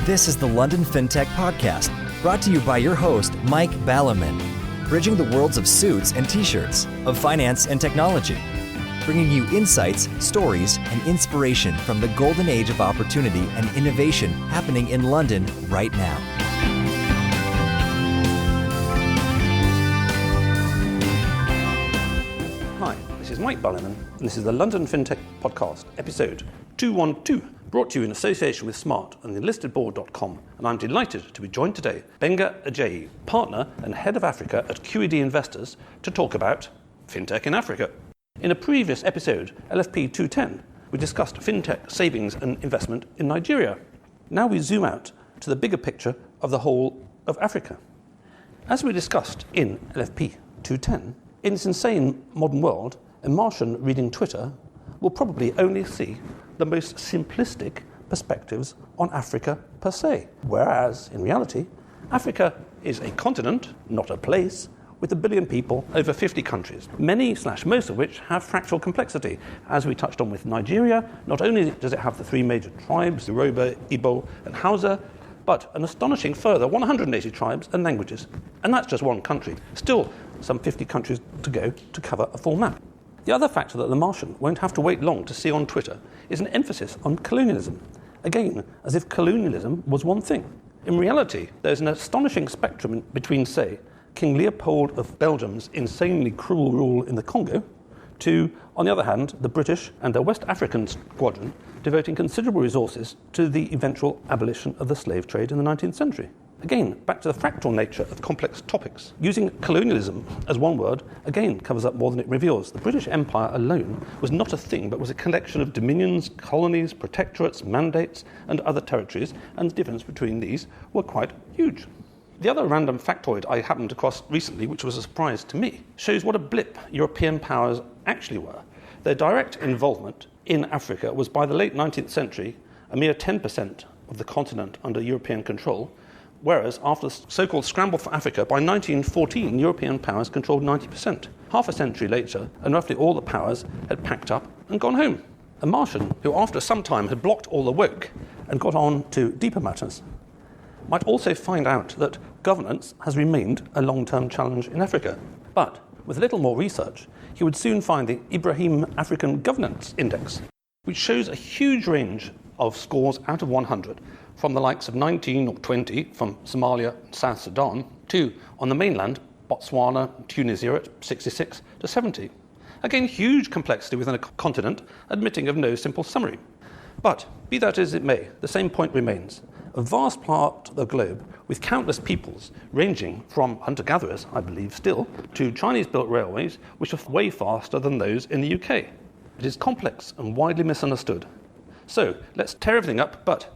This is the London Fintech Podcast, brought to you by your host, Mike Ballerman, bridging the worlds of suits and t-shirts, of finance and technology, bringing you insights, stories, and inspiration from the golden age of opportunity and innovation happening in London right now. Hi, this is Mike Ballerman, and this is the London Fintech Podcast, episode 212. Brought to you in association with Smart and enlistedboard.com, and I'm delighted to be joined today by Gbenga Ajayi, partner and head of Africa at QED Investors, to talk about Fintech in Africa. In a previous episode, LFP212, we discussed Fintech savings and investment in Nigeria. Now we zoom out to the bigger picture of the whole of Africa. As we discussed in LFP210, in this insane modern world, a Martian reading Twitter will probably only see the most simplistic perspectives on Africa per se. Whereas, in reality, Africa is a continent, not a place, with 1 billion people over 50 countries, many/most of which have fractal complexity. As we touched on with Nigeria, not only does it have the 3 major tribes, Yoruba, Igbo, and Hausa, but an astonishing further 180 tribes and languages. And that's just one country. Still some 50 countries to go to cover a full map. The other factor that the Martian won't have to wait long to see on Twitter is an emphasis on colonialism. Again, as if colonialism was one thing. In reality, there's an astonishing spectrum between, say, King Leopold of Belgium's insanely cruel rule in the Congo, to, on the other hand, the British and their West African squadron devoting considerable resources to the eventual abolition of the slave trade in the 19th century. Again, back to the fractal nature of complex topics. Using colonialism as one word, again, covers up more than it reveals. The British Empire alone was not a thing, but was a collection of dominions, colonies, protectorates, mandates, and other territories, and the difference between these were quite huge. The other random factoid I happened across recently, which was a surprise to me, shows what a blip European powers actually were. Their direct involvement in Africa was, by the late 19th century, a mere 10% of the continent under European control, whereas after the so-called scramble for Africa, by 1914, European powers controlled 90%. Half a century later, and roughly all the powers had packed up and gone home. A Martian, who after some time had blocked all the woke and got on to deeper matters, might also find out that governance has remained a long-term challenge in Africa. But with a little more research, he would soon find the Ibrahim African Governance Index, which shows a huge range of scores out of 100, from the likes of 19 or 20 from Somalia and South Sudan, to, on the mainland, Botswana, Tunisia at 66 to 70. Again, huge complexity within a continent, admitting of no simple summary. But, be that as it may, the same point remains. A vast part of the globe, with countless peoples, ranging from hunter-gatherers, I believe still, to Chinese-built railways, which are way faster than those in the UK. It is complex and widely misunderstood. So, let's tear everything up, but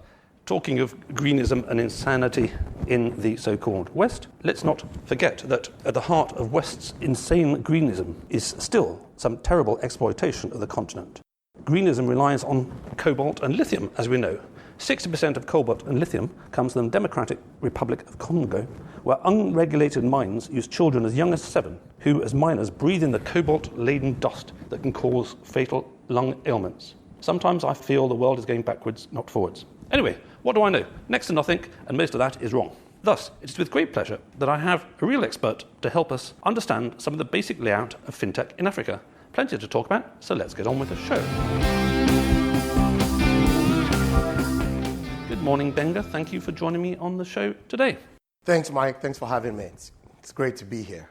talking of greenism and insanity in the so-called West, let's not forget that at the heart of West's insane greenism is still some terrible exploitation of the continent. Greenism relies on cobalt and lithium, as we know. 60% of cobalt and lithium comes from the Democratic Republic of Congo, where unregulated mines use children as young as 7, who, as miners, breathe in the cobalt-laden dust that can cause fatal lung ailments. Sometimes I feel the world is going backwards, not forwards. Anyway, what do I know? Next to nothing, and most of that is wrong. Thus, it is with great pleasure that I have a real expert to help us understand some of the basic layout of fintech in Africa. Plenty to talk about, so let's get on with the show. Good morning, Gbenga. Thank you for joining me on the show today. Thanks, Mike. Thanks for having me. It's great to be here.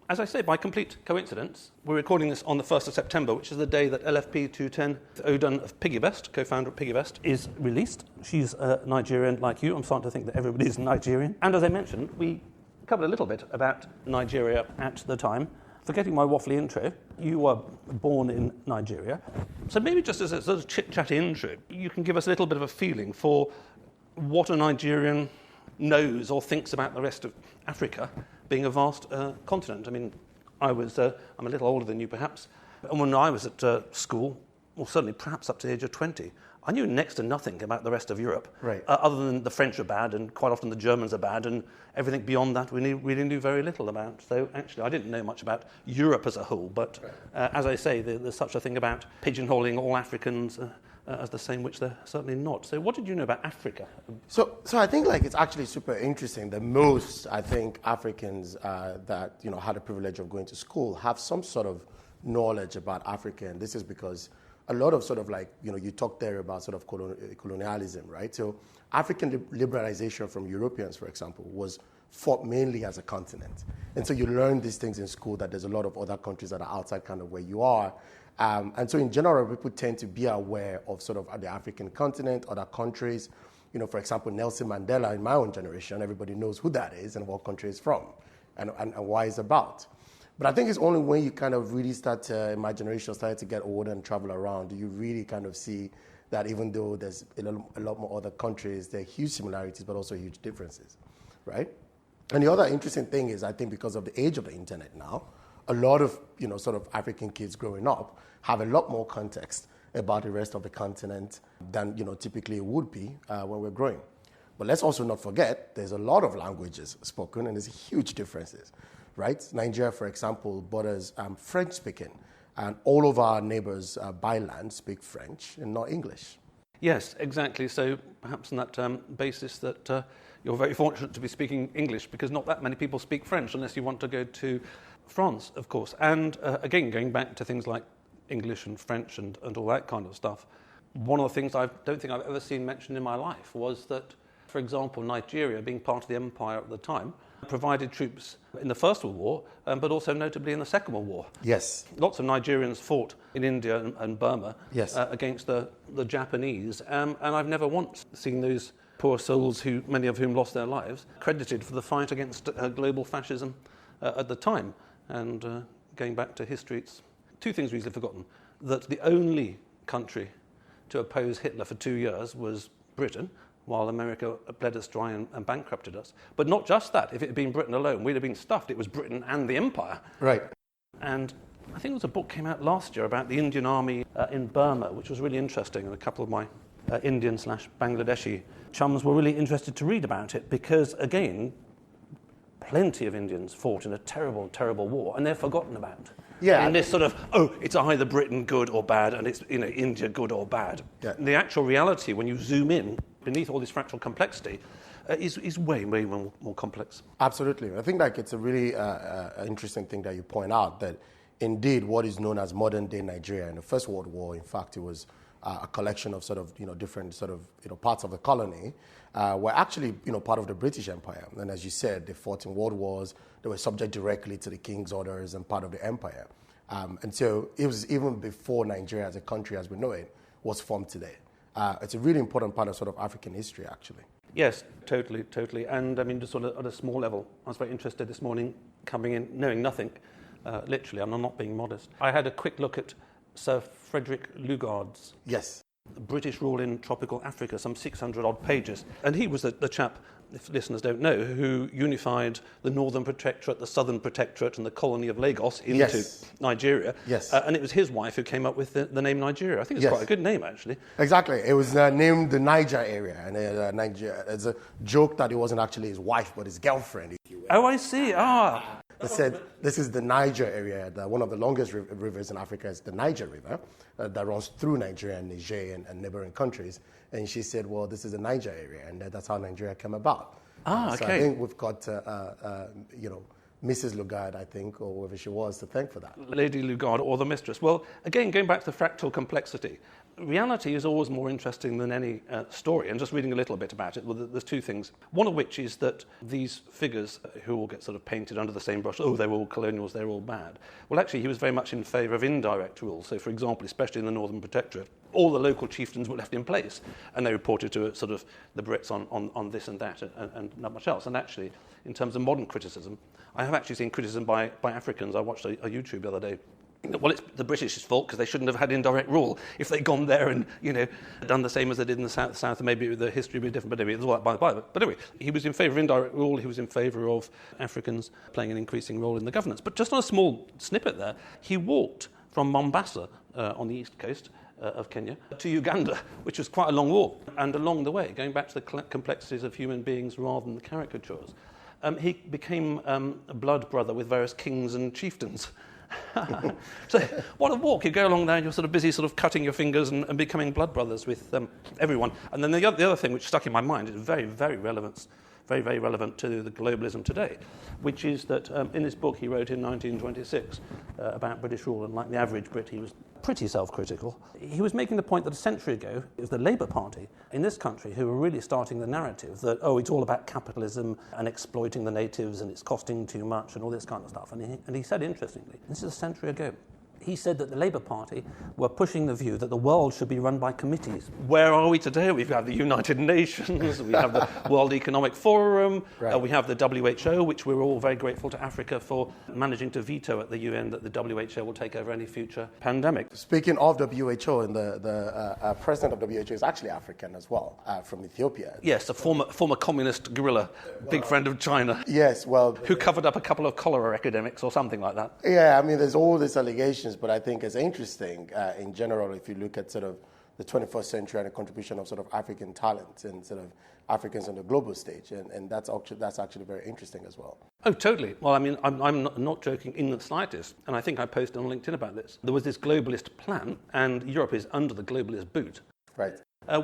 As I say, by complete coincidence, we're recording this on the 1st of September, which is the day that LFP210, Odun of Piggyvest, co-founder of Piggyvest, is released. She's Nigerian like you. I'm starting to think that everybody's Nigerian. And as I mentioned, we covered a little bit about Nigeria at the time. Forgetting my waffly intro, you were born in Nigeria. So maybe just as a sort of chit-chat intro, you can give us a little bit of a feeling for what a Nigerian knows or thinks about the rest of Africa being a vast continent. I mean, I'm a little older than you perhaps, and when I was at school, or certainly perhaps up to the age of 20, I knew next to nothing about the rest of Europe, right. Other than the French are bad, and quite often the Germans are bad, and everything beyond that we really knew very little about. So actually I didn't know much about Europe as a whole, but as I say, there's such a thing about pigeonholing all Africans as the same, which they're certainly not. So what did you know about Africa? So I think it's actually super interesting that most, I think, Africans that had the privilege of going to school have some sort of knowledge about Africa, and this is because a lot of you talked there about sort of colonialism, right? So African liberalization from Europeans, for example, was fought mainly as a continent. And so you learn these things in school, that there's a lot of other countries that are outside kind of where you are. And so in general, people tend to be aware of sort of the African continent, other countries. For example, Nelson Mandela in my own generation, everybody knows who that is and what country he's from and why he's about. But I think it's only when you kind of really start to, in my generation, started to get older and travel around, do you really kind of see that even though there's a lot more other countries, there are huge similarities, but also huge differences, right? And the other interesting thing is, I think because of the age of the internet now, a lot of, sort of African kids growing up have a lot more context about the rest of the continent than, typically it would be when we're growing. But let's also not forget, there's a lot of languages spoken, and there's huge differences, right? Nigeria, for example, borders French-speaking, and all of our neighbors by land speak French and not English. Yes, exactly. So perhaps on that basis that you're very fortunate to be speaking English, because not that many people speak French unless you want to go to France, of course. And again, going back to things like English and French and all that kind of stuff, one of the things I don't think I've ever seen mentioned in my life was that, for example, Nigeria, being part of the empire at the time, provided troops in the First World War, but also notably in the Second World War. Yes. Lots of Nigerians fought in India and Burma yes. Against the Japanese, and I've never once seen those poor souls, many of whom lost their lives, credited for the fight against global fascism at the time. And going back to history, it's two things we've forgotten. That the only country to oppose Hitler for 2 years was Britain, while America bled us dry and bankrupted us. But not just that. If it had been Britain alone, we'd have been stuffed. It was Britain and the empire. Right. And I think there was a book came out last year about the Indian army in Burma, which was really interesting, and a couple of my Indian/Bangladeshi chums were really interested to read about it because, again, plenty of Indians fought in a terrible, terrible war, and they're forgotten about. Yeah. And this sort of, it's either Britain good or bad, and it's India good or bad. Yeah. The actual reality, when you zoom in beneath all this fractal complexity, is way, way more complex. Absolutely. I think it's a really interesting thing that you point out, that indeed what is known as modern-day Nigeria in the First World War, in fact, it was a collection of sort of different sort of parts of the colony were actually part of the British Empire. And as you said, they fought in world wars. They were subject directly to the king's orders and part of the empire. And so it was even before Nigeria as a country as we know it was formed today. It's a really important part of sort of African history, actually. Yes, totally. And I mean, just on at a small level, I was very interested this morning coming in, knowing nothing, literally, and I'm not being modest. I had a quick look at Sir Frederick Lugard's Yes. British Rule in Tropical Africa, some 600-odd pages. And he was the chap, if listeners don't know, who unified the Northern Protectorate, the Southern Protectorate, and the colony of Lagos into Yes. Nigeria. Yes. And it was his wife who came up with the name Nigeria. I think it's Yes. quite a good name, actually. Exactly. It was named the Niger area. And Niger, it's a joke that it wasn't actually his wife, but his girlfriend, if you will. Oh, I see. They said this is the Niger area. One of the longest rivers in Africa is the Niger River that runs through Nigeria and Niger and neighboring countries. And she said, well, this is the Niger area, and that's how Nigeria came about. So okay. I think we've got, Mrs. Lugard, I think, or whoever she was, to thank for that. Lady Lugard, or the mistress. Well, again, going back to the fractal complexity, reality is always more interesting than any story. And just reading a little bit about it, well, there's two things. One of which is that these figures who all get sort of painted under the same brush, they're all colonials, they're all bad. Well, actually, he was very much in favour of indirect rule. So, for example, especially in the Northern Protectorate, all the local chieftains were left in place, and they reported to sort of the Brits on this and that, and not much else. And actually, in terms of modern criticism, I have actually seen criticism by Africans. I watched a YouTube the other day. Well, it's the British's fault because they shouldn't have had indirect rule. If they'd gone there and, done the same as they did in the south, maybe the history would be different. But anyway, it was all by the by. But anyway, he was in favour of indirect rule. He was in favour of Africans playing an increasing role in the governance. But just on a small snippet there, he walked from Mombasa on the east coast of Kenya to Uganda, which was quite a long walk. And along the way, going back to the complexities of human beings rather than the caricatures, he became a blood brother with various kings and chieftains. So what a walk. You go along there and you're sort of busy sort of cutting your fingers and becoming blood brothers with everyone. And then the other thing which stuck in my mind is very, very relevant to the globalism today, which is that in this book he wrote in 1926 about British rule, and like the average Brit, he was pretty self-critical. He was making the point that a century ago it was the Labour Party in this country who were really starting the narrative that, it's all about capitalism and exploiting the natives and it's costing too much and all this kind of stuff. And he said, interestingly, this is a century ago, he said that the Labour Party were pushing the view that the world should be run by committees. Where are we today? We've got the United Nations, we have the World Economic Forum, we have the WHO, which we're all very grateful to Africa for managing to veto at the UN that the WHO will take over any future pandemic. Speaking of WHO, and the president of WHO is actually African as well, from Ethiopia. Yes, a former communist guerrilla, big friend of China. Yes, well... Who covered up a couple of cholera epidemics or something like that. Yeah, I mean, there's all these allegations, but I think it's interesting in general if you look at sort of the 21st century and the contribution of sort of African talent and sort of Africans on the global stage, and that's actually very interesting as well. Oh, totally. Well, I mean, I'm not joking in the slightest, and I think I posted on LinkedIn about this. There was this globalist plan, and Europe is under the globalist boot. Right.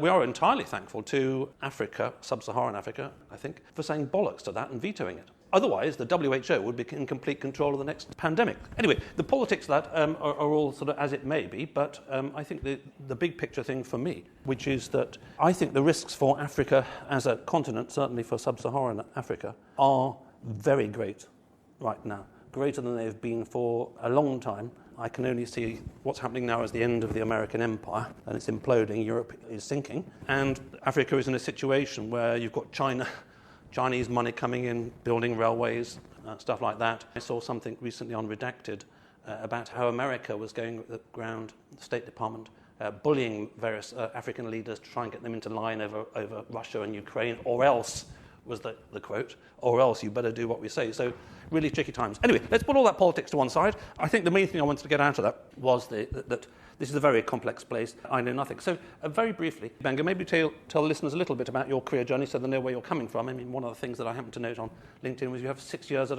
We are entirely thankful to Africa, sub-Saharan Africa, I think, for saying bollocks to that and vetoing it. Otherwise, the WHO would be in complete control of the next pandemic. Anyway, the politics of that are all sort of as it may be, but I think the big picture thing for me, which is that I think the risks for Africa as a continent, certainly for sub-Saharan Africa, are very great right now, greater than they've been for a long time. I can only see what's happening now as the end of the American empire, and it's imploding, Europe is sinking, and Africa is in a situation where you've got Chinese money coming in, building railways, stuff like that. I saw something recently on Redacted about how America was going around the State Department, bullying various African leaders to try and get them into line over Russia and Ukraine, or else, was the quote, or else you better do what we say. So really tricky times. Anyway, let's put all that politics to one side. I think the main thing I wanted to get out of that was that this is a very complex place. I know nothing. So very briefly, Gbenga, maybe tell listeners a little bit about your career journey so they know where you're coming from. I mean, one of the things that I happened to note on LinkedIn was you have 6 years at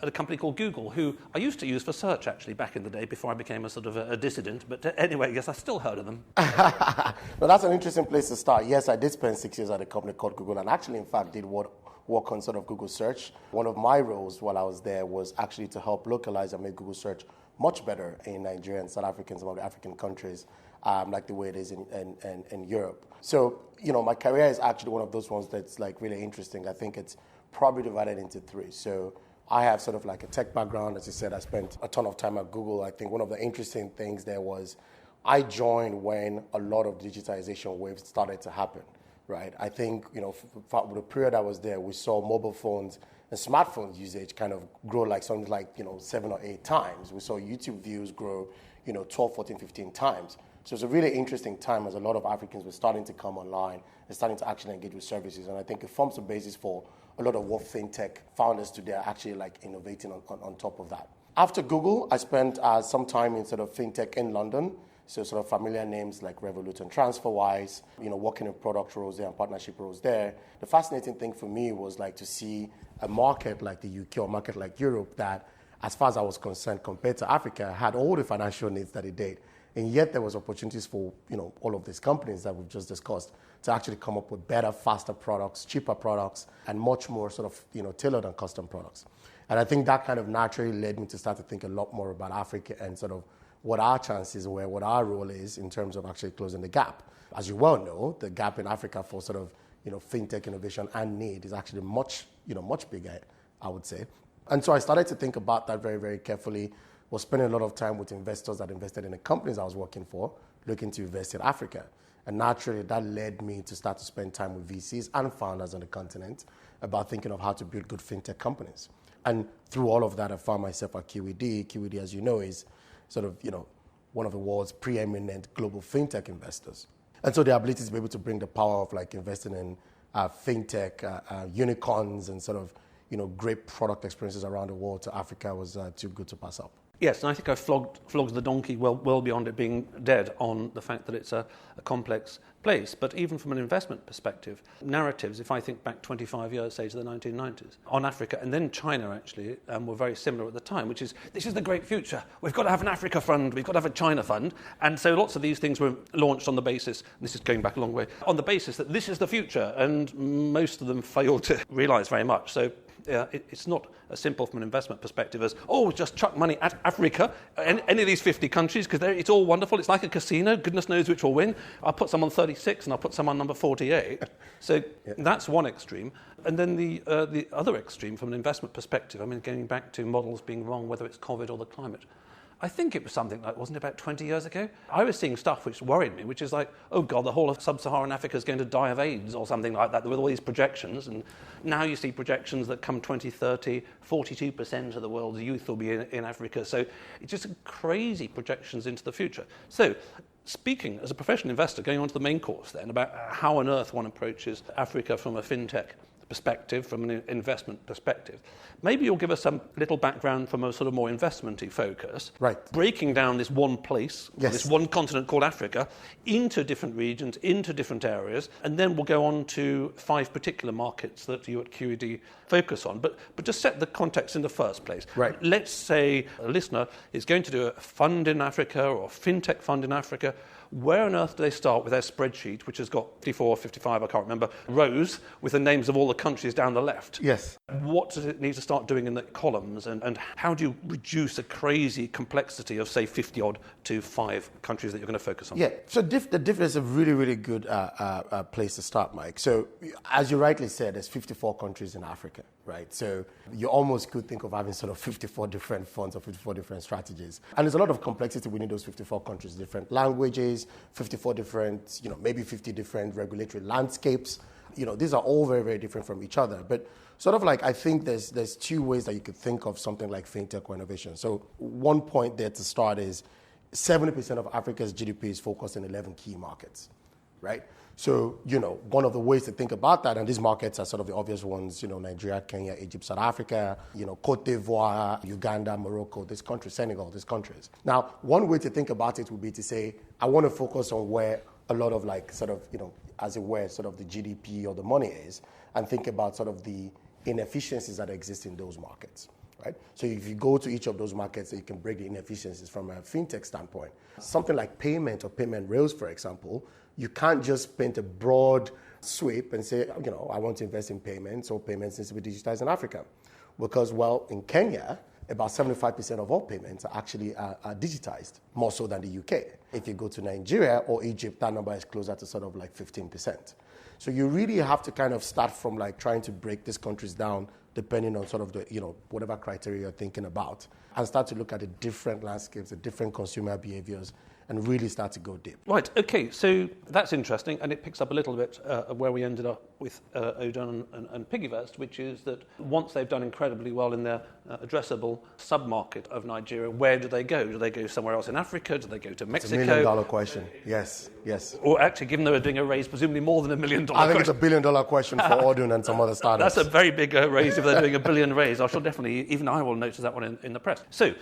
a company called Google, who I used to use for search, actually, back in the day before I became a sort of a dissident. But anyway, yes, I still heard of them. Well, that's an interesting place to start. Yes, I did spend 6 years at a company called Google, and actually, in fact, did work on sort of Google search. One of my roles while I was there was actually to help localize and make Google search much better in Nigeria and South Africa and some of the African countries, like the way it is in Europe. So, my career is actually one of those ones that's like really interesting. I think it's probably divided into three. So I have sort of like a tech background. As you said, I spent a ton of time at Google. I think one of the interesting things there was I joined when a lot of digitization waves started to happen, right? I think, for the period I was there, we saw mobile phones and smartphones usage kind of grow like something like, 7 or 8 times. We saw YouTube views grow, 12, 14, 15 times. So it's a really interesting time as a lot of Africans were starting to come online and starting to actually engage with services. And I think it forms the basis for a lot of what Fintech founders today are actually like innovating on top of that. After Google, I spent some time in sort of Fintech in London. So sort of familiar names like Revolut and TransferWise, working in product roles there and partnership roles there. The fascinating thing for me was like to see a market like the UK or a market like Europe that, as far as I was concerned, compared to Africa, had all the financial needs that it did. And yet there was opportunities for, all of these companies that we've just discussed to actually come up with better, faster products, cheaper products, and much more sort of, tailored and custom products. And I think that kind of naturally led me to start to think a lot more about Africa and sort of what our chances were, what our role is in terms of actually closing the gap. As you well know, the gap in Africa for sort of, fintech innovation and need is actually much bigger, I would say. And so I started to think about that very, very carefully. Was spending a lot of time with investors that invested in the companies I was working for, looking to invest in Africa. And naturally, that led me to start to spend time with VCs and founders on the continent about thinking of how to build good fintech companies. And through all of that, I found myself at QED. QED, as you know, is sort of, one of the world's preeminent global fintech investors. And so the ability to be able to bring the power of like investing in fintech, unicorns and sort of, great product experiences around the world to Africa was too good to pass up. Yes, and I think I flogged the donkey well beyond it being dead on the fact that it's a complex place. But even from an investment perspective, narratives, if I think back 25 years, say to the 1990s, on Africa and then China actually, were very similar at the time, which is, this is the great future. We've got to have an Africa fund, we've got to have a China fund. And so lots of these things were launched on the basis, and this is going back a long way, on the basis that this is the future. And most of them failed to realise very much. So it's not as simple from an investment perspective as, just chuck money at Africa, any of these 50 countries, because it's all wonderful. It's like a casino. Goodness knows which will win. I'll put some on 36 and I'll put some on number 48. So that's one extreme. And then the other extreme from an investment perspective, I mean, going back to models being wrong, whether it's COVID or the climate, I think it was something like, wasn't it about 20 years ago? I was seeing stuff which worried me, which is like, oh God, the whole of sub-Saharan Africa is going to die of AIDS or something like that, with all these projections. And now you see projections that come 2030, 42% of the world's youth will be in Africa. So it's just crazy projections into the future. So speaking as a professional investor, going on to the main course then, about how on earth one approaches Africa from a fintech perspective, from an investment perspective. Maybe you'll give us some little background from a sort of more investment-y focus. Right. Breaking down this one place, this one continent called Africa, into different regions, into different areas, and then we'll go on to 5 particular markets that you at QED focus on. But just set the context in the first place. Right. Let's say a listener is going to do a fund in Africa or a fintech fund in Africa. Where on earth do they start with their spreadsheet, which has got 54, 55, I can't remember, rows with the names of all the countries down the left? Yes. What does it need to start doing in the columns, and how do you reduce a crazy complexity of, say, 50-odd to 5 countries that you're going to focus on? Yeah, so the difference is a really, really good place to start, Mike. So as you rightly said, there's 54 countries in Africa, right? So you almost could think of having sort of 54 different funds or 54 different strategies. And there's a lot of complexity within those 54 countries, different languages, 54 different, maybe 50 different regulatory landscapes. These are all very, very different from each other. But sort of like, I think there's 2 ways that you could think of something like fintech or innovation. So one point there to start is 70% of Africa's GDP is focused on 11 key markets, right? So, one of the ways to think about that, and these markets are sort of the obvious ones, Nigeria, Kenya, Egypt, South Africa, Cote d'Ivoire, Uganda, Morocco, these countries, Senegal, these countries. Now, one way to think about it would be to say, I want to focus on where a lot of as it were, sort of the GDP or the money is, and think about sort of the inefficiencies that exist in those markets. Right? So if you go to each of those markets, you can break the inefficiencies from a fintech standpoint. Something like payment or payment rails, for example, you can't just paint a broad sweep and say, I want to invest in payments, or payments needs to be digitized in Africa. Because, in Kenya, about 75% of all payments are actually digitized, more so than the UK. If you go to Nigeria or Egypt, that number is closer to sort of like 15%. So you really have to kind of start from like trying to break these countries down depending on sort of the, whatever criteria you're thinking about, and start to look at the different landscapes, the different consumer behaviors, and really start to go deep. Right, okay, so that's interesting, and it picks up a little bit where we ended up with Odon and Piggyvest, which is that once they've done incredibly well in their addressable sub-market of Nigeria, where do they go? Do they go somewhere else in Africa? Do they go to Mexico? It's $1 million question, yes. Or actually, given they were doing a raise, presumably more than $1 million question. I think it's $1 billion question for Odon and some other startups. That's a very big raise if they're doing $1 billion raise. I shall definitely, even I will notice that one in the press. So,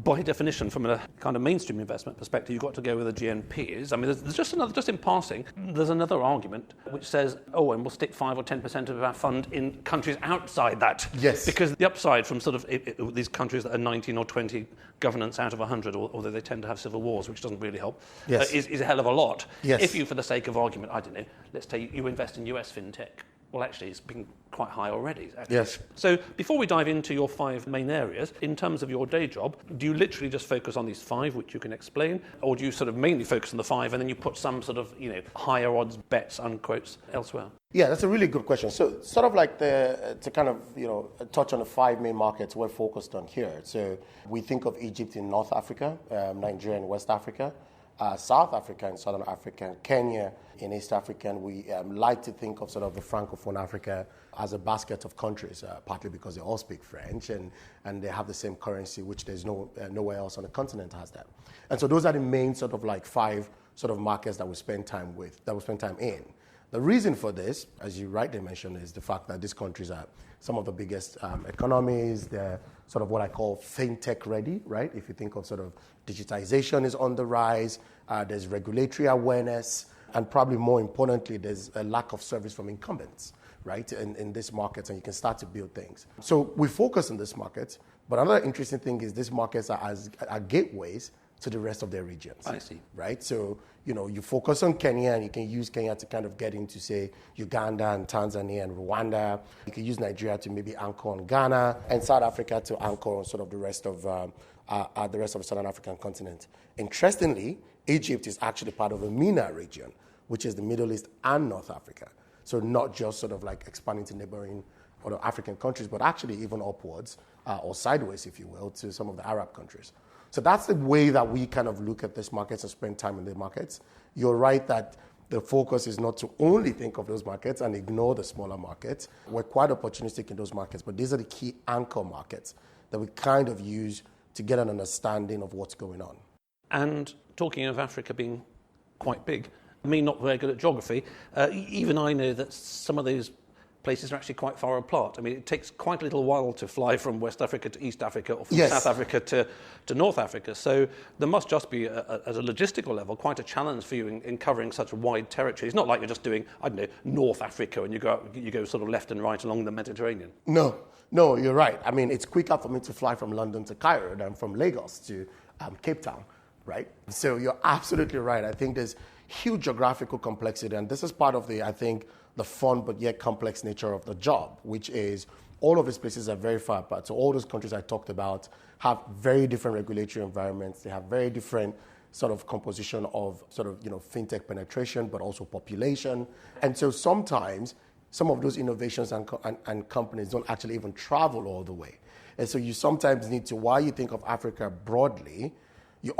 by definition, from a kind of mainstream investment perspective, you've got to go with the GNPs. I mean, there's just in passing, there's another argument which says, and we'll stick 5 or 10% of our fund in countries outside that. Yes. Because the upside from sort of these countries that are 19 or 20 governance out of 100, although they tend to have civil wars, which doesn't really help, is a hell of a lot. Yes. If you, for the sake of argument, I don't know, let's say you invest in US fintech, well, actually, it's been quite high already. Actually. Yes. So before we dive into your 5 main areas, in terms of your day job, do you literally just focus on these 5, which you can explain, or do you sort of mainly focus on the 5 and then you put some sort of, higher odds bets, unquotes, elsewhere? Yeah, that's a really good question. So sort of like to kind of, touch on the 5 main markets we're focused on here. So we think of Egypt in North Africa, Nigeria in West Africa, South Africa and Southern Africa, and Kenya in East Africa. And we like to think of sort of the Francophone Africa as a basket of countries, partly because they all speak French and they have the same currency, which there's nowhere else on the continent has that. And so those are the main sort of like 5 sort of markets that we spend time in. The reason for this, as you rightly mentioned, is the fact that these countries are some of the biggest economies. They're sort of what I call fintech ready, right? If you think of sort of digitization is on the rise, there's regulatory awareness, and probably more importantly, there's a lack of service from incumbents, right, in this market, and you can start to build things. So we focus on this market, but another interesting thing is these markets are gateways to the rest of their regions. I see. Right? So, you focus on Kenya, and you can use Kenya to kind of get into, say, Uganda and Tanzania and Rwanda. You can use Nigeria to maybe anchor on Ghana, and South Africa to anchor on sort of the rest of the Southern African continent. Interestingly, Egypt is actually part of the MENA region, which is the Middle East and North Africa. So not just sort of like expanding to neighboring other African countries, but actually even upwards or sideways, if you will, to some of the Arab countries. So that's the way that we kind of look at these markets and spend time in the markets. You're right that the focus is not to only think of those markets and ignore the smaller markets. We're quite opportunistic in those markets, but these are the key anchor markets that we kind of use to get an understanding of what's going on. And talking of Africa being quite big, me not very good at geography, even I know that some of those places are actually quite far apart. I mean, it takes quite a little while to fly from West Africa to East Africa or from South Africa to North Africa. So there must just be, at a logistical level, quite a challenge for you in covering such a wide territory. It's not like you're just doing, I don't know, North Africa and you go sort of left and right along the Mediterranean. No, you're right. I mean, it's quicker for me to fly from London to Cairo than from Lagos to Cape Town, right? So you're absolutely right. I think there's huge geographical complexity, and this is part of the fun but yet complex nature of the job, which is all of these places are very far apart. So all those countries I talked about have very different regulatory environments. They have very different sort of composition of sort of, fintech penetration, but also population. And so sometimes some of those innovations and companies don't actually even travel all the way. And so you sometimes need to, while you think of Africa broadly, you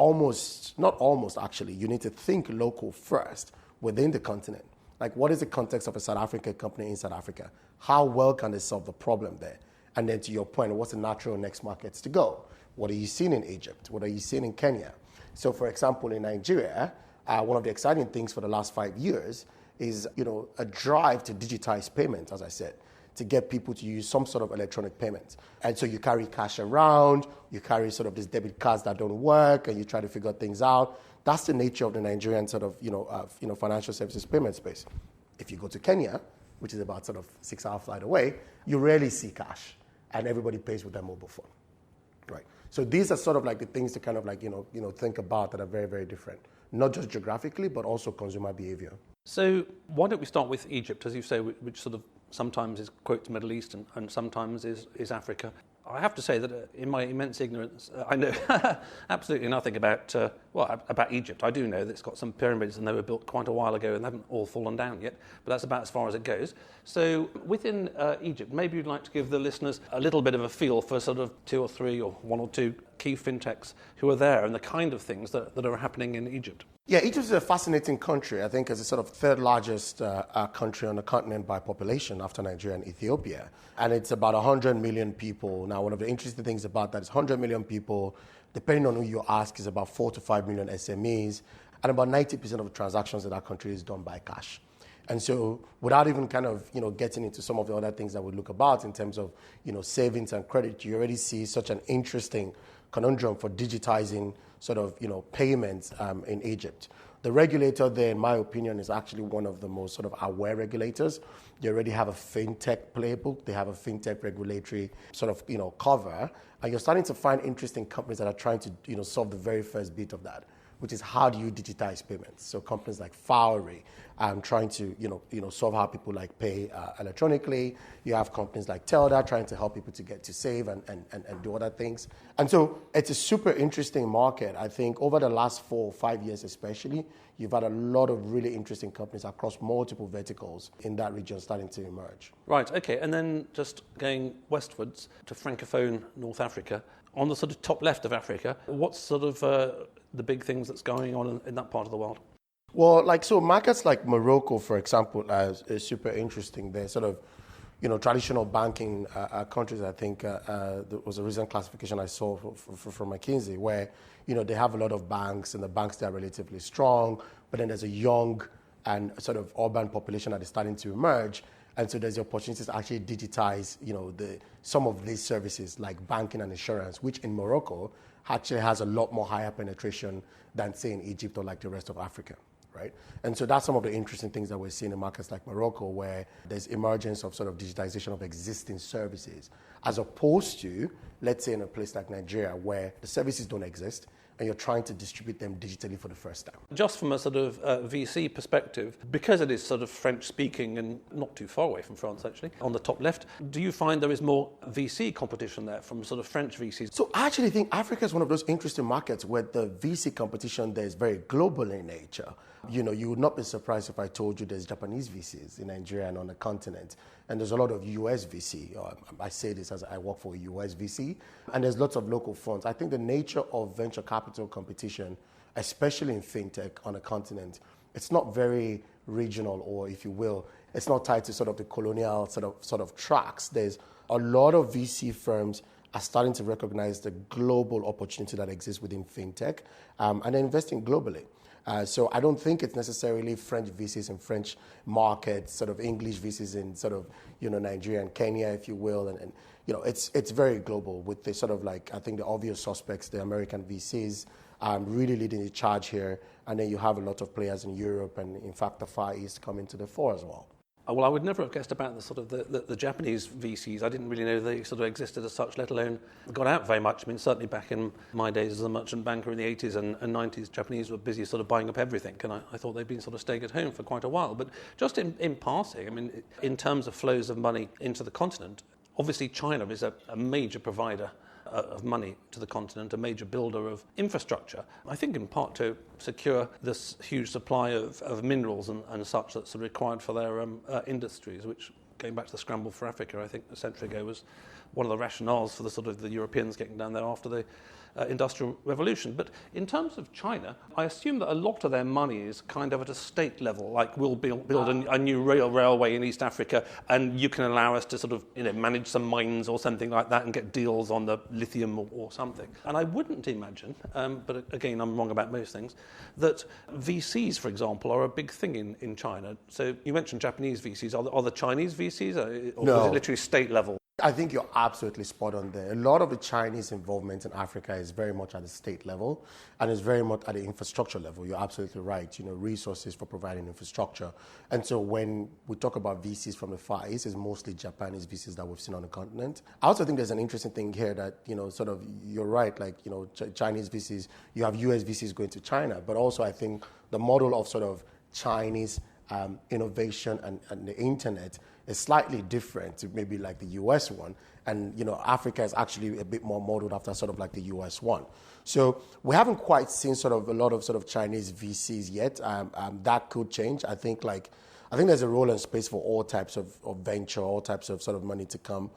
need to think local first within the continent. Like, what is the context of a South African company in South Africa? How well can they solve the problem there? And then to your point, what's the natural next markets to go? What are you seeing in Egypt? What are you seeing in Kenya? So, for example, in Nigeria, one of the exciting things for the last 5 years is, a drive to digitize payments, as I said, to get people to use some sort of electronic payment. And so you carry cash around, you carry sort of these debit cards that don't work, and you try to figure things out. That's the nature of the Nigerian sort of, financial services payment space. If you go to Kenya, which is about sort of 6-hour flight away, you rarely see cash, and everybody pays with their mobile phone, right? So these are sort of like the things to kind of like, think about that are very, very different, not just geographically, but also consumer behavior. So why don't we start with Egypt, as you say, which sort of sometimes is, quote, Middle East and sometimes is Africa. I have to say that in my immense ignorance, I know absolutely nothing about Egypt. I do know that it's got some pyramids and they were built quite a while ago and they haven't all fallen down yet, but that's about as far as it goes. So within Egypt, maybe you'd like to give the listeners a little bit of a feel for sort of 2 or 3 or 1 or 2 key fintechs who are there and the kind of things that are happening in Egypt. Yeah, Egypt is a fascinating country. I think it's the sort of third largest country on the continent by population after Nigeria and Ethiopia. And it's about 100 million people. Now, one of the interesting things about that is 100 million people, depending on who you ask, is about 4 to 5 million SMEs. And about 90% of the transactions in that country is done by cash. And so without even kind of, getting into some of the other things that we look about in terms of, savings and credit, you already see such an interesting conundrum for digitizing sort of, payments in Egypt. The regulator there, in my opinion, is actually one of the most sort of aware regulators. They already have a fintech playbook. They have a fintech regulatory sort of, cover. And you're starting to find interesting companies that are trying to, solve the very first bit of that, which is how do you digitize payments? So companies like Fowry trying to, solve how people like pay electronically. You have companies like Telda trying to help people to get to save and do other things. And so it's a super interesting market. I think over the last 4 or 5 years especially, you've had a lot of really interesting companies across multiple verticals in that region starting to emerge. Right, okay. And then just going westwards to Francophone North Africa, on the sort of top left of Africa, what's sort of the big things that's going on in that part of the world? Well, markets like Morocco, for example, is super interesting. They're sort of, traditional banking countries. I think there was a recent classification I saw from McKinsey where, they have a lot of banks and the banks, they are relatively strong, but then there's a young and sort of urban population that is starting to emerge. And so there's the opportunity to actually digitize, some of these services like banking and insurance, which in Morocco actually has a lot more higher penetration than, say, in Egypt or like the rest of Africa, right? And so that's some of the interesting things that we're seeing in markets like Morocco, where there's emergence of sort of digitization of existing services, as opposed to, let's say, in a place like Nigeria, where the services don't exist, and you're trying to distribute them digitally for the first time. Just from a sort of VC perspective, because it is sort of French-speaking and not too far away from France, actually, on the top left, do you find there is more VC competition there from sort of French VCs? So I actually think Africa is one of those interesting markets where the VC competition there is very global in nature. You would not be surprised if I told you there's Japanese VCs in Nigeria and on the continent. And there's a lot of US VC. I say this as I work for a US VC. And there's lots of local funds. I think the nature of venture capital competition, especially in fintech on the continent, it's not very regional, or if you will, it's not tied to sort of the colonial sort of tracks. There's a lot of VC firms are starting to recognize the global opportunity that exists within fintech, and they're investing globally. So I don't think it's necessarily French VCs in French markets, sort of English VCs in sort of, Nigeria and Kenya, if you will. And it's very global with the sort of like, I think the obvious suspects, the American VCs, really leading the charge here. And then you have a lot of players in Europe and, in fact, the Far East coming to the fore as well. Well, I would never have guessed about the sort of the Japanese VCs. I didn't really know they sort of existed as such, let alone got out very much. I mean, certainly back in my days as a merchant banker in the 80s and 90s, Japanese were busy sort of buying up everything, and I thought they'd been sort of staying at home for quite a while. But just in passing, I mean, in terms of flows of money into the continent, obviously China is a major provider of money to the continent, a major builder of infrastructure, I think in part to secure this huge supply of minerals and such that's required for their industries, which, going back to the scramble for Africa, I think a century ago was one of the rationales for the sort of the Europeans getting down there after the Industrial Revolution. But in terms of China, I assume that a lot of their money is kind of at a state level, like we'll build a new railway in East Africa, and you can allow us to sort of manage some mines or something like that and get deals on the lithium or something. And I wouldn't imagine, but again, I'm wrong about most things, that VCs, for example, are a big thing in China. So you mentioned Japanese VCs. Are the Chinese VCs, or No. is it literally state level? I think you're absolutely spot on there. A lot of the Chinese involvement in Africa is very much at the state level, and is very much at the infrastructure level. You're absolutely right. Resources for providing infrastructure. And so when we talk about VCs from the Far East, it's mostly Japanese VCs that we've seen on the continent. I also think there's an interesting thing here that, sort of, you're right, like, Chinese VCs, you have US VCs going to China, but also I think the model of sort of Chinese innovation and the internet is slightly different to maybe like the US one. And, Africa is actually a bit more modeled after sort of like the US one. So we haven't quite seen sort of a lot of sort of Chinese VCs yet. That could change. I think there's a role and space for all types of venture, all types of sort of money to come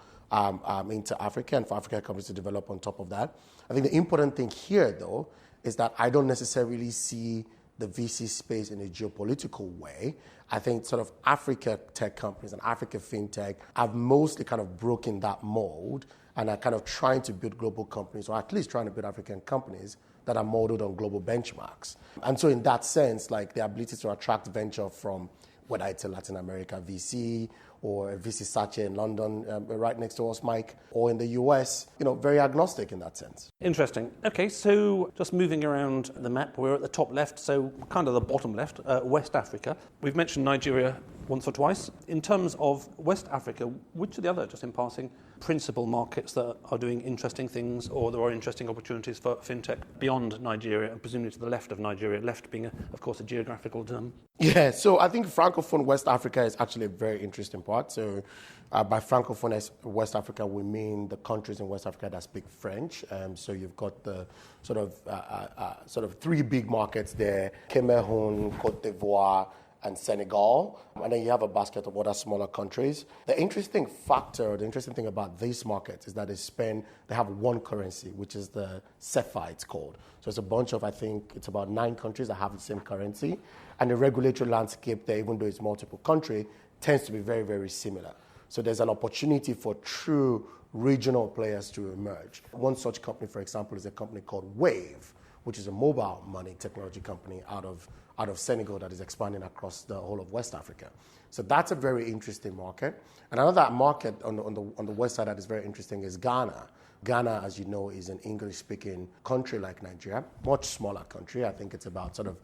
into Africa, and for African companies to develop on top of that. I think the important thing here, though, is that I don't necessarily see the VC space in a geopolitical way. I think sort of Africa tech companies and Africa fintech have mostly kind of broken that mold and are kind of trying to build global companies, or at least trying to build African companies that are modeled on global benchmarks. And so in that sense, like the ability to attract venture from whether it's a Latin America VC or a VC Sache in London, right next to us, Mike, or in the US, very agnostic in that sense. Interesting. Okay, so just moving around the map, we're at the top left, so kind of the bottom left, West Africa. We've mentioned Nigeria once or twice. In terms of West Africa, which are the other, just in passing, principal markets that are doing interesting things, or there are interesting opportunities for fintech beyond Nigeria, and presumably to the left of Nigeria, left being, of course, a geographical term? Yeah, so I think Francophone West Africa is actually a very interesting part. So by Francophone West Africa, we mean the countries in West Africa that speak French. So you've got the sort of three big markets there: Cameroon, Côte d'Ivoire, and Senegal. And then you have a basket of other smaller countries. The interesting thing about these markets is that they have one currency, which is the CFA, it's called. So it's a bunch of, I think it's about 9 countries that have the same currency. And the regulatory landscape there, even though it's multiple countries, tends to be very, very similar. So there's an opportunity for true regional players to emerge. One such company, for example, is a company called Wave, which is a mobile money technology company out of Senegal that is expanding across the whole of West Africa. So that's a very interesting market. And another market on the west side that is very interesting is Ghana. Ghana, as you know, is an English-speaking country like Nigeria, much smaller country. I think it's about sort of,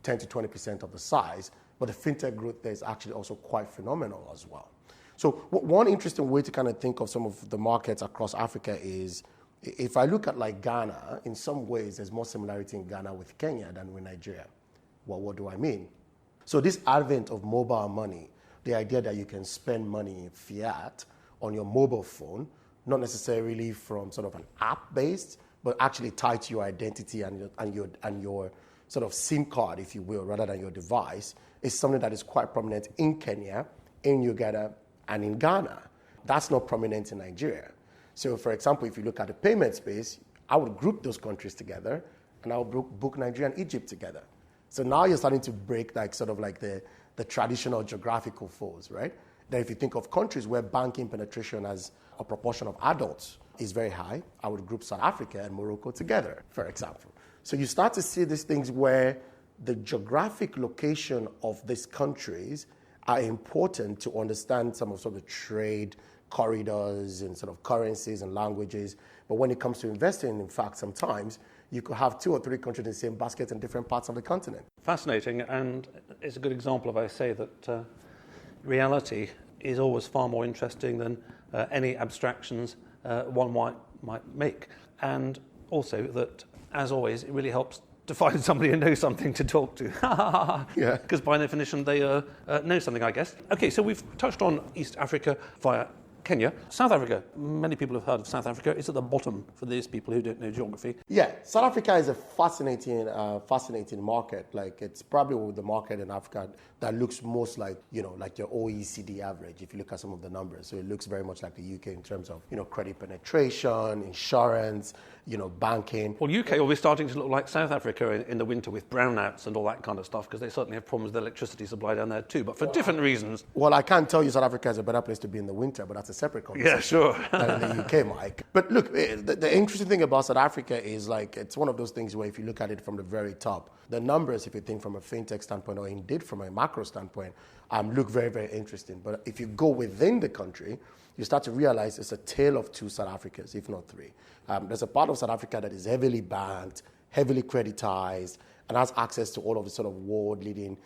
10 to 20% of the size. But the fintech growth there is actually also quite phenomenal as well. So one interesting way to kind of think of some of the markets across Africa is, if I look at like Ghana, in some ways there's more similarity in Ghana with Kenya than with Nigeria. Well, what do I mean? So this advent of mobile money, the idea that you can spend money in fiat on your mobile phone, not necessarily from sort of an app-based, but actually tied to your identity and your sort of SIM card, if you will, rather than your device, is something that is quite prominent in Kenya, in Uganda, and in Ghana. That's not prominent in Nigeria. So, for example, if you look at the payment space, I would group those countries together, and I would book Nigeria and Egypt together. So now you're starting to break like sort of like the traditional geographical foes, right? Then if you think of countries where banking penetration as a proportion of adults is very high, I would group South Africa and Morocco together, for example. So you start to see these things where the geographic location of these countries are important to understand some of sort of trade corridors and sort of currencies and languages. But when it comes to investing, in fact, sometimes you could have 2 or 3 countries in the same basket in different parts of the continent. Fascinating, and it's a good example of, I say, that reality is always far more interesting than any abstractions one might make. And also that, as always, it really helps to find somebody who knows something to talk to. Yeah. Because by definition, they know something, I guess. Okay, so we've touched on East Africa via Kenya. South Africa, many people have heard of South Africa. It's at the bottom for these people who don't know geography. Yeah, South Africa is a fascinating market. Like, it's probably the market in Africa that looks most like, like your OECD average, if you look at some of the numbers. So it looks very much like the UK in terms of, credit penetration, insurance, banking. Well, UK will be starting to look like South Africa in the winter with brownouts and all that kind of stuff, because they certainly have problems with electricity supply down there too, but for different reasons. Well, I can't tell you South Africa is a better place to be in the winter, but that's a separate conversation. Yeah, sure. Than in the UK, Mike. But look, the interesting thing about South Africa is like, it's one of those things where if you look at it from the very top, the numbers, if you think from a fintech standpoint or indeed from a macro standpoint, look very, very interesting. But if you go within the country, you start to realize it's a tale of 2 South Africas, if not 3. There's a part of South Africa that is heavily banked, heavily creditized, and has access to all of the sort of world-leading,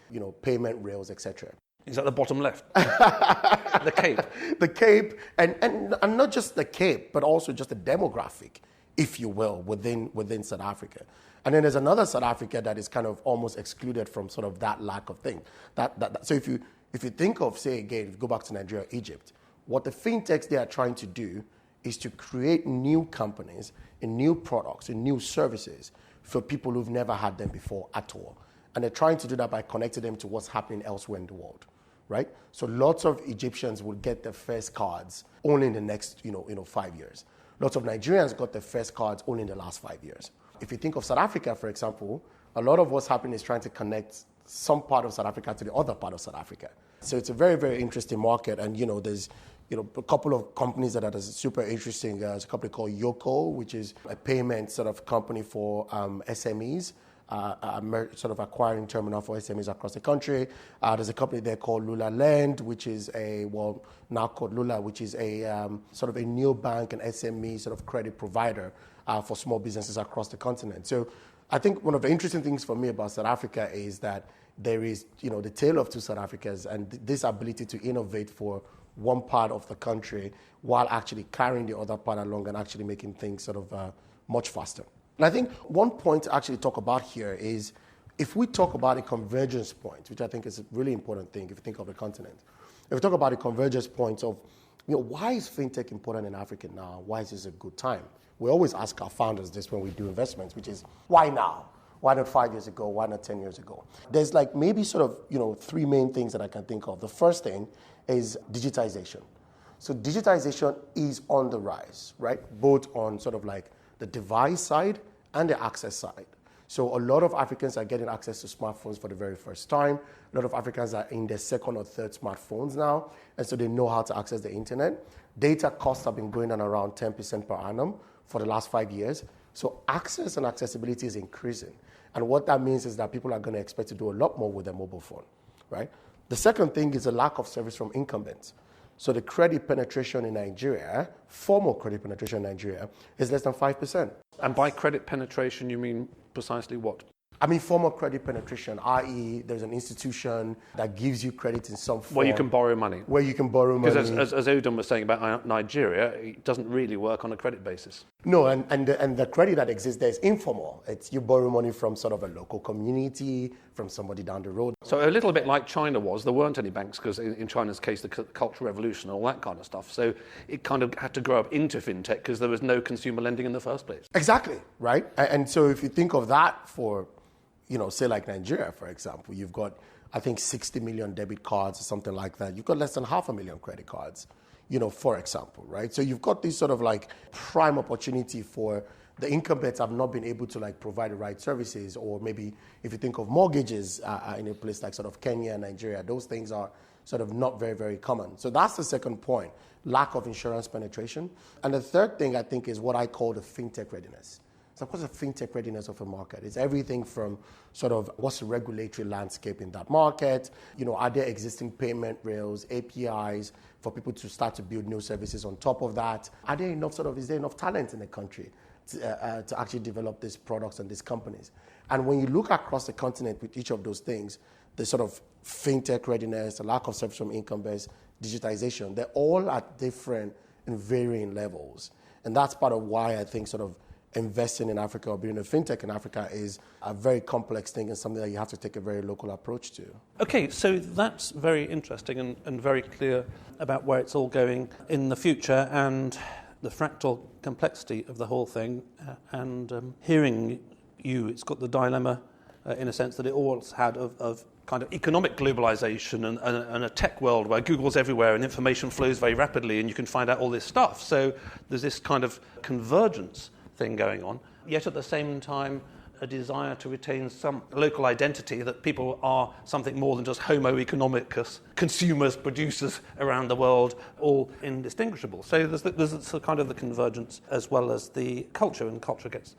payment rails, etc. Is that the bottom left? The Cape. The Cape, and not just the Cape, but also just the demographic, if you will, within South Africa. And then there's another South Africa that is kind of almost excluded from sort of that lack of thing. So if you think of, say again, if you go back to Nigeria, Egypt, what the fintechs they are trying to do is to create new companies and new products and new services for people who've never had them before at all. And they're trying to do that by connecting them to what's happening elsewhere in the world, right? So lots of Egyptians will get their first cards only in the next, 5 years. Lots of Nigerians got their first cards only in the last 5 years. If you think of South Africa, for example, a lot of what's happening is trying to connect some part of South Africa to the other part of South Africa. So it's a very, very interesting market. And, there's, a couple of companies that are super interesting. There's a company called Yoko, which is a payment sort of company for SMEs. Sort of acquiring terminal for SMEs across the country. There's a company there called Lula Land, which is now called Lula, which is a sort of a new bank and SME sort of credit provider for small businesses across the continent. So I think one of the interesting things for me about South Africa is that there is, the tale of 2 South Africas and this ability to innovate for one part of the country while actually carrying the other part along and actually making things sort of much faster. And I think one point to actually talk about here is if we talk about a convergence point, which I think is a really important thing if you think of the continent. If we talk about a convergence point of, why is fintech important in Africa now? Why is this a good time? We always ask our founders this when we do investments, which is, why now? Why not 5 years ago? Why not 10 years ago? There's like maybe sort of, 3 main things that I can think of. The first thing is digitization. So digitization is on the rise, right? Both on sort of like the device side and the access side. So a lot of Africans are getting access to smartphones for the very first time. A lot of Africans are in their second or third smartphones now, and so they know how to access the internet. Data costs have been going on around 10% per annum for the last 5 years. So access and accessibility is increasing. And what that means is that people are going to expect to do a lot more with their mobile phone, right? The second thing is a lack of service from incumbents. So the credit penetration in Nigeria, formal credit penetration in Nigeria, is less than 5%. And by credit penetration, you mean precisely what? I mean, formal credit penetration, i.e., there's an institution that gives you credit in some form. Where you can borrow money. Where you can borrow money. Because as Odin was saying about Nigeria, it doesn't really work on a credit basis. No, and the credit that exists there is informal. It's you borrow money from sort of a local community, from somebody down the road. So a little bit like China was, there weren't any banks because in China's case, the Cultural Revolution and all that kind of stuff. So it kind of had to grow up into fintech because there was no consumer lending in the first place. Exactly, right? And so if you think of that for, say like Nigeria, for example, you've got, I think, 60 million debit cards or something like that. You've got less than 500,000 credit cards, for example, right? So you've got this sort of like prime opportunity for the incumbents have not been able to like provide the right services, or maybe if you think of mortgages in a place like sort of Kenya and Nigeria, those things are sort of not very, very common. So that's the second point, lack of insurance penetration. And the third thing I think is what I call the fintech readiness. So of course, the fintech readiness of a market. It's everything from sort of what's the regulatory landscape in that market, are there existing payment rails, APIs for people to start to build new services on top of that? Is there enough talent in the country to actually develop these products and these companies? And when you look across the continent with each of those things, the sort of fintech readiness, the lack of service from income-based digitization, they're all at different and varying levels. And that's part of why I think sort of investing in Africa or being a fintech in Africa is a very complex thing and something that you have to take a very local approach to. Okay, so that's very interesting and very clear about where it's all going in the future and the fractal complexity of the whole thing. Hearing you, it's got the dilemma in a sense that it always had of kind of economic globalization and a tech world where Google's everywhere and information flows very rapidly and you can find out all this stuff. So there's this kind of convergence thing going on, yet at the same time a desire to retain some local identity, that people are something more than just homo economicus, consumers, producers around the world, all indistinguishable. So there's a kind of the convergence as well as the culture, and culture gets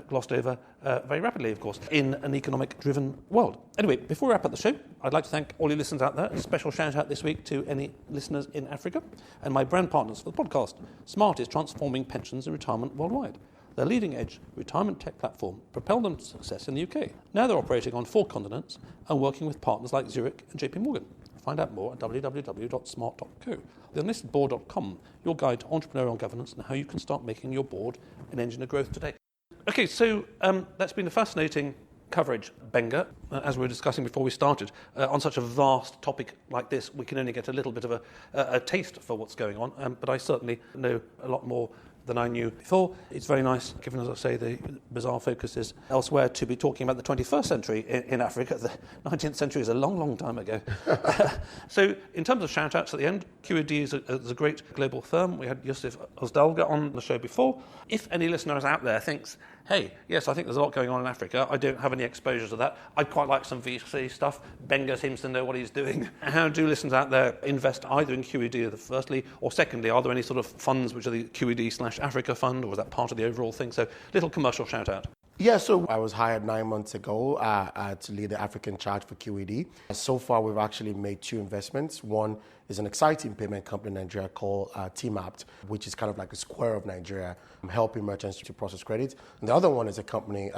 glossed over very rapidly, of course, in an economic-driven world. Anyway, before we wrap up the show, I'd like to thank all your listeners out there. A special shout-out this week to any listeners in Africa and my brand partners for the podcast. Smart is transforming pensions and retirement worldwide. Their leading-edge retirement tech platform propelled them to success in the UK. Now they're operating on 4 continents and working with partners like Zurich and JP Morgan. Find out more at www.smart.co. The unlistedboard.com, your guide to entrepreneurial governance and how you can start making your board an engine of growth today. Okay, so that's been a fascinating coverage, Gbenga. As we were discussing before we started, on such a vast topic like this, we can only get a little bit of a taste for what's going on, but I certainly know a lot more than I knew before. It's very nice, given, as I say, the bizarre focus is elsewhere, to be talking about the 21st century in Africa. The 19th century is a long, long time ago. So in terms of shout-outs at the end, QED is a great global firm. We had Yusuf Ozdalga on the show before. If any listeners out there thinks, hey, yes, I think there's a lot going on in Africa. I don't have any exposure to that. I'd quite like some VC stuff. Gbenga seems to know what he's doing. How do listeners out there invest either in QED, firstly, or secondly, are there any sort of funds which are the QED/Africa fund, or is that part of the overall thing? So little commercial shout out. Yeah, so I was hired 9 months ago to lead the African charge for QED. So far, we've actually made 2 investments. One is an exciting payment company in Nigeria called TMAPT, which is kind of like a Square of Nigeria, helping merchants to process credit. And the other one is a company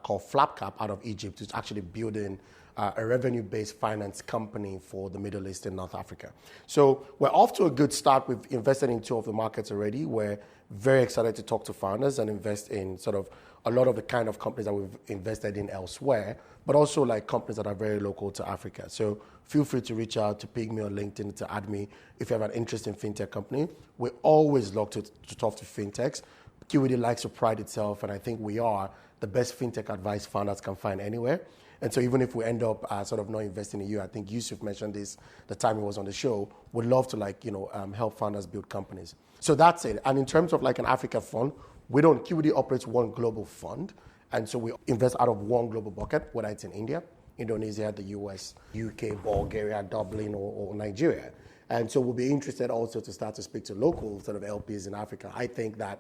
called Flapcap out of Egypt, who's actually building a revenue-based finance company for the Middle East and North Africa. So we're off to a good start. We've invested in 2 of the markets already. We're very excited to talk to founders and invest in sort of a lot of the kind of companies that we've invested in elsewhere, but also like companies that are very local to Africa. So feel free to reach out, to ping me on LinkedIn, to add me if you have an interest in fintech company. We always love to talk to fintechs. QED likes to pride itself, and I think we are the best fintech advice founders can find anywhere. And so even if we end up sort of not investing in you, I think Yusuf mentioned this the time he was on the show, we'd love to help founders build companies. So that's it. And in terms of like an Africa fund, QED operates one global fund. And so we invest out of one global bucket, whether it's in India, Indonesia, the US, UK, Bulgaria, Dublin, or Nigeria. And so we'll be interested also to start to speak to local sort of LPs in Africa. I think that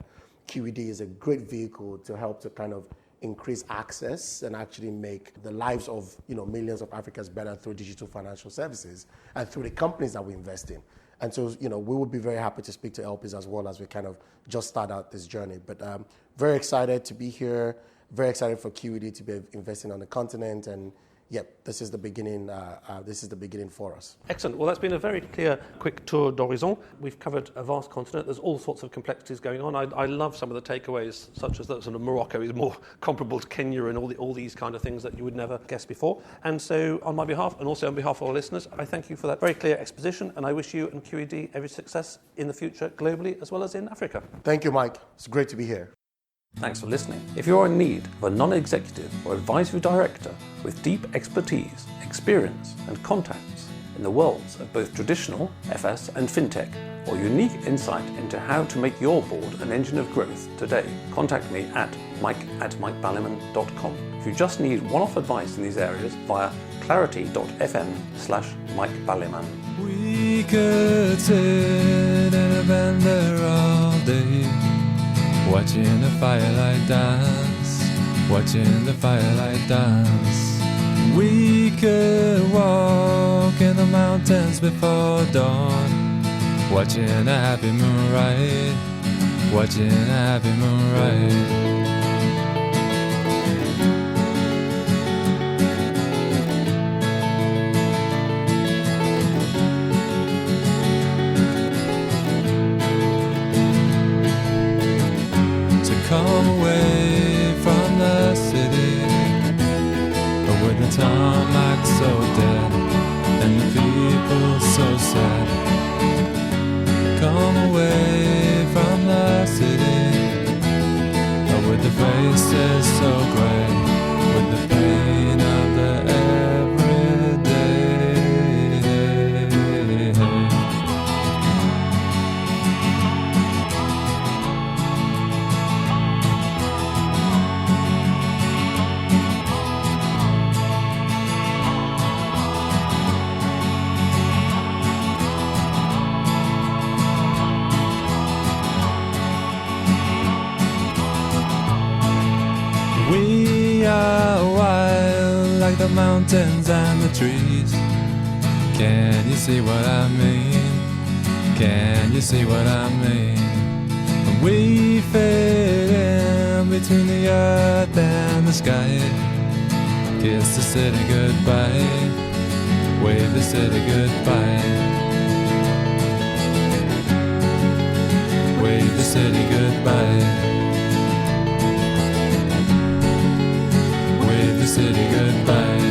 QED is a great vehicle to help to kind of increase access and actually make the lives of millions of Africans better through digital financial services and through the companies that we invest in. And so, we would be very happy to speak to LPs as well as we kind of just start out this journey. But very excited to be here, very excited for QED to be investing on the continent. And this is the beginning. This is the beginning for us. Excellent. Well, that's been a very clear, quick tour d'horizon. We've covered a vast continent. There's all sorts of complexities going on. I love some of the takeaways, such as that sort of Morocco is more comparable to Kenya and all these kind of things that you would never guess before. And so, on my behalf, and also on behalf of our listeners, I thank you for that very clear exposition, and I wish you and QED every success in the future, globally as well as in Africa. Thank you, Mike. It's great to be here. Thanks for listening. If you're in need of a non-executive or advisory director with deep expertise, experience and contacts in the worlds of both traditional FS and Fintech, or unique insight into how to make your board an engine of growth today, contact me at mike@mikeballiman.com. If you just need one-off advice in these areas, via clarity.fm/mikeballiman. We could sit in a bender all day, watching the firelight dance, watching the firelight dance. We could walk in the mountains before dawn, watching a happy moonrise, watching a happy moonrise. Come away from the city, with the tarmac so dead and the people so sad. Come away from the city, with the faces so grey, with the pain of the everyday. We are wild like the mountains and the trees. Can you see what I mean? Can you see what I mean? We fit in between the earth and the sky. Kiss the city goodbye, wave the city goodbye, wave the city goodbye. The city goodbye.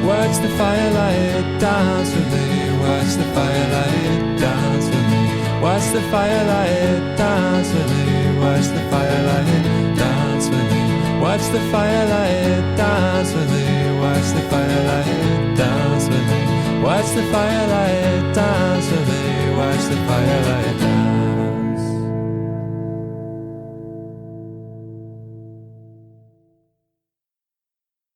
Watch the firelight dance with me. Watch the firelight dance with me. Watch the firelight dance with me. Watch the firelight dance with me. Watch the firelight dance with me. Watch the firelight dance with me. Watch the firelight dance with me. Watch the firelight dance.